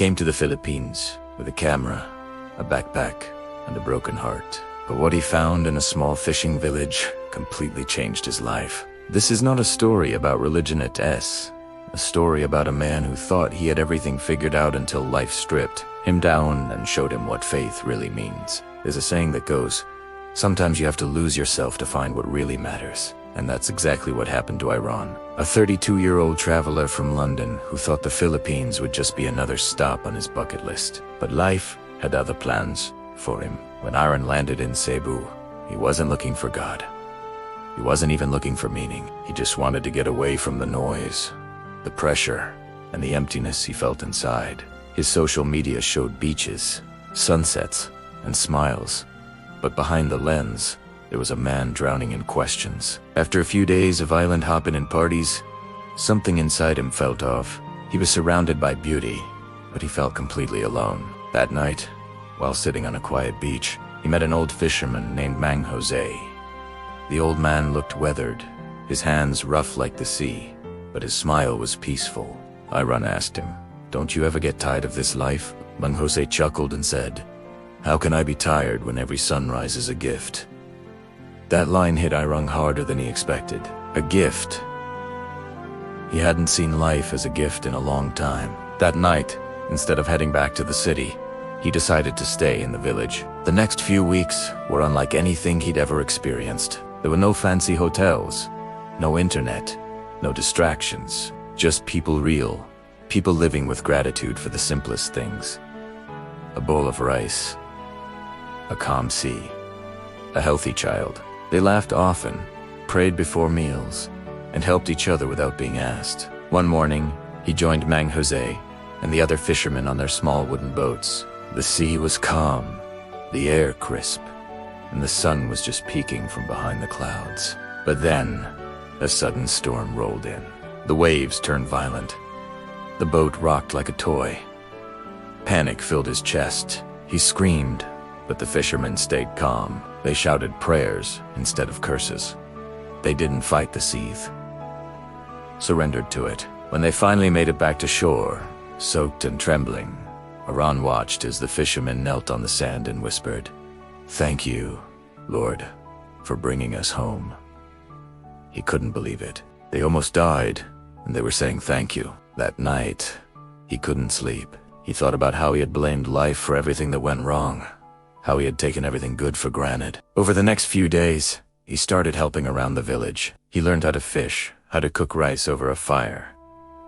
came to the Philippines with a camera, a backpack, and a broken heart. But what he found in a small fishing village completely changed his life. This is not a story about religion at S. A story about a man who thought he had everything figured out until life stripped him down and showed him what faith really means. There's a saying that goes, sometimes you have to lose yourself to find what really matters. And that's exactly what happened to Iraan, a 32-year-old traveler from London who thought the Philippines would just be another stop on his bucket list. But life had other plans for him. When Iraan landed in Cebu, he wasn't looking for God. He wasn't even looking for meaning. He just wanted to get away from the noise, the pressure, and the emptiness he felt inside. His social media showed beaches, sunsets, and smiles. But behind the lens, there was a man drowning in questions. After a few days of island hopping and parties, something inside him felt off. He was surrounded by beauty, but he felt completely alone. That night, while sitting on a quiet beach, he met an old fisherman named Mang. The old man looked weathered, his hands rough like the sea, but his smile was peaceful. Iraan asked him, "Don't you ever get tired of this life?" Mang chuckled and said, "How can I be tired when every sunrise is a gift?" That line hit Iraan harder than he expected. A gift. He hadn't seen life as a gift in a long time. That night, instead of heading back to the city, he decided to stay in the village. The next few weeks were unlike anything he'd ever experienced. There were no fancy hotels, no internet, no distractions, just people real, people living with gratitude for the simplest things. A bowl of rice, a calm sea, a healthy child. They laughed often, prayed before meals, and helped each other without being asked. One morning, he joined Mang and the other fishermen on their small wooden boats. The sea was calm, the air crisp, and the sun was just peeking from behind the clouds. But then, a sudden storm rolled in. The waves turned violent. The boat rocked like a toy. Panic filled his chest. He screamed, but the fishermen stayed calm. They shouted prayers instead of curses. They didn't fight the sea, surrendered to it. When they finally made it back to shore, soaked and trembling, Iraan watched as the fishermen knelt on the sand and whispered, "Thank you, Lord, for bringing us home." He couldn't believe it. They almost died, and they were saying thank you. That night, he couldn't sleep. He thought about how he had blamed life for everything that went wrong, how he had taken everything good for granted. Over the next few days, he started helping around the village. He learned how to fish, how to cook rice over a fire,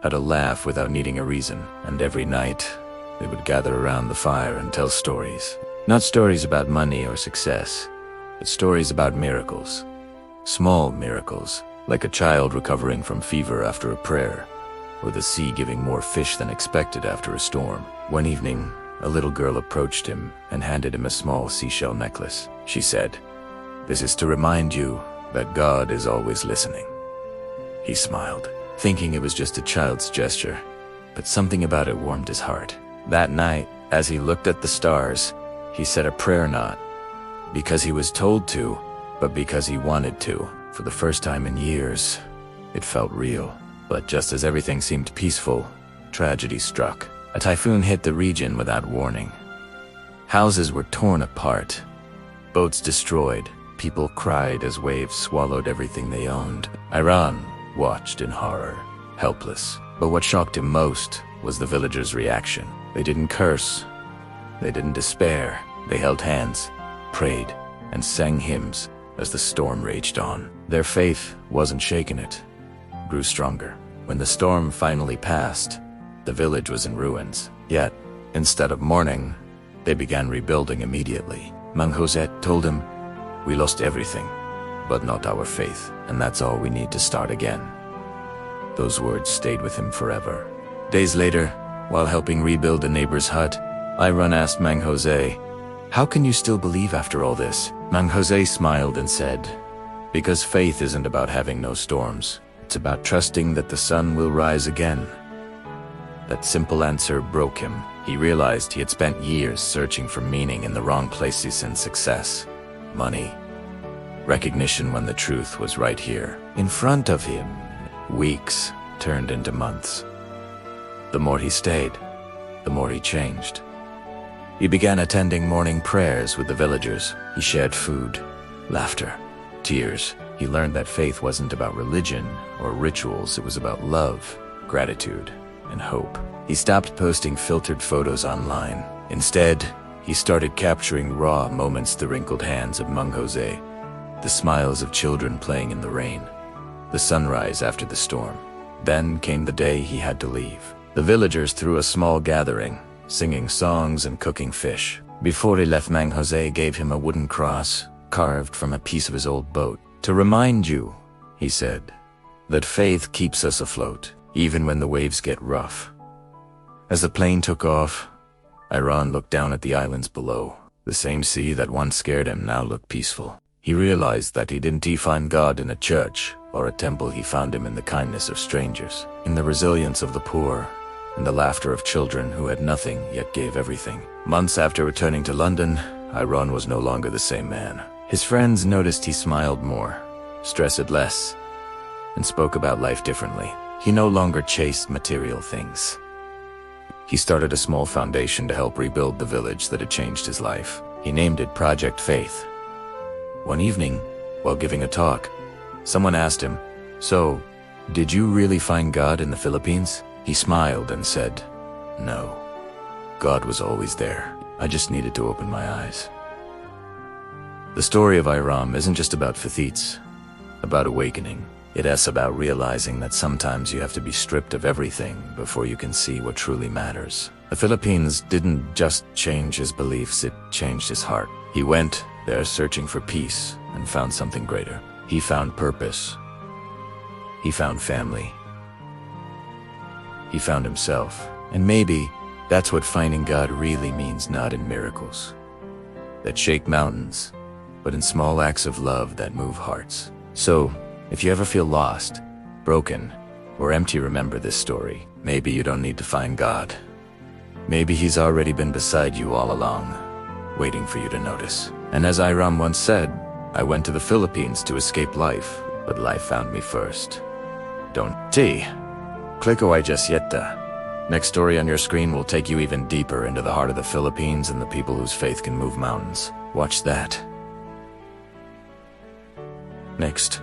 how to laugh without needing a reason. And every night, they would gather around the fire and tell stories. Not stories about money or success, but stories about miracles. Small miracles, like a child recovering from fever after a prayer, or the sea giving more fish than expected after a storm. One evening, a little girl approached him and handed him a small seashell necklace. She said, "This is to remind you that God is always listening." He smiled, thinking it was just a child's gesture, but something about it warmed his heart. That night, as he looked at the stars, he said a prayer not because he was told to, but because he wanted to. For the first time in years, it felt real. But just as everything seemed peaceful, tragedy struck. A typhoon hit the region without warning. Houses were torn apart, boats destroyed, people cried as waves swallowed everything they owned. Iraan watched in horror, helpless. But what shocked him most was the villagers' reaction. They didn't curse, they didn't despair. They held hands, prayed, and sang hymns as the storm raged on. Their faith wasn't shaken, it grew stronger. When the storm finally passed, the village was in ruins. Yet, instead of mourning, they began rebuilding immediately. Mang told him, "We lost everything, but not our faith, and that's all we need to start again." Those words stayed with him forever. Days later, while helping rebuild a neighbor's hut, Iraan asked Mang, "How can you still believe after all this?" Mang smiled and said, "Because faith isn't about having no storms. It's about trusting that the sun will rise again." That simple answer broke him. He realized he had spent years searching for meaning in the wrong places in success, money, recognition, when the truth was right here, in front of him. Weeks turned into months. The more he stayed, the more he changed. He began attending morning prayers with the villagers. He shared food, laughter, tears. He learned that faith wasn't about religion or rituals, it was about love, gratitude, and hope. He stopped posting filtered photos online. Instead, he started capturing raw moments: the wrinkled hands of Mang, the smiles of children playing in the rain, the sunrise after the storm. Then came the day he had to leave. The villagers threw a small gathering, singing songs and cooking fish. Before he left, Mang gave him a wooden cross carved from a piece of his old boat. "To remind you," he said, "that faith keeps us afloat, even when the waves get rough." As the plane took off, Iraan looked down at the islands below. The same sea that once scared him now looked peaceful. He realized that he didn't find God in a church or a temple. He found him in the kindness of strangers, in the resilience of the poor, in the laughter of children who had nothing yet gave everything. Months after returning to London, Iraan was no longer the same man. His friends noticed he smiled more, stressed less, and spoke about life differently. He no longer chased material things. He started a small foundation to help rebuild the village that had changed his life. He named it Project Faith. One evening, while giving a talk, someone asked him, "So, did you really find God in the Philippines?" He smiled and said, "No. God was always there. I just needed to open my eyes." The story of Iraan isn't just about faith, it's about awakening. It is about realizing that sometimes you have to be stripped of everything before you can see what truly matters. The Philippines didn't just change his beliefs, it changed his heart. He went there searching for peace and found something greater. He found purpose. He found family. He found himself. And maybe that's what finding God really means, not in miracles that shake mountains, but in small acts of love that move hearts. So, if you ever feel lost, broken, or empty, remember this story. Maybe you don't need to find God. Maybe He's already been beside you all along, waiting for you to notice. And as Iraan once said, "I went to the Philippines to escape life, but life found me first." Don't click away just yet. Next story on your screen will take you even deeper into the heart of the Philippines and the people whose faith can move mountains. Watch that. Next.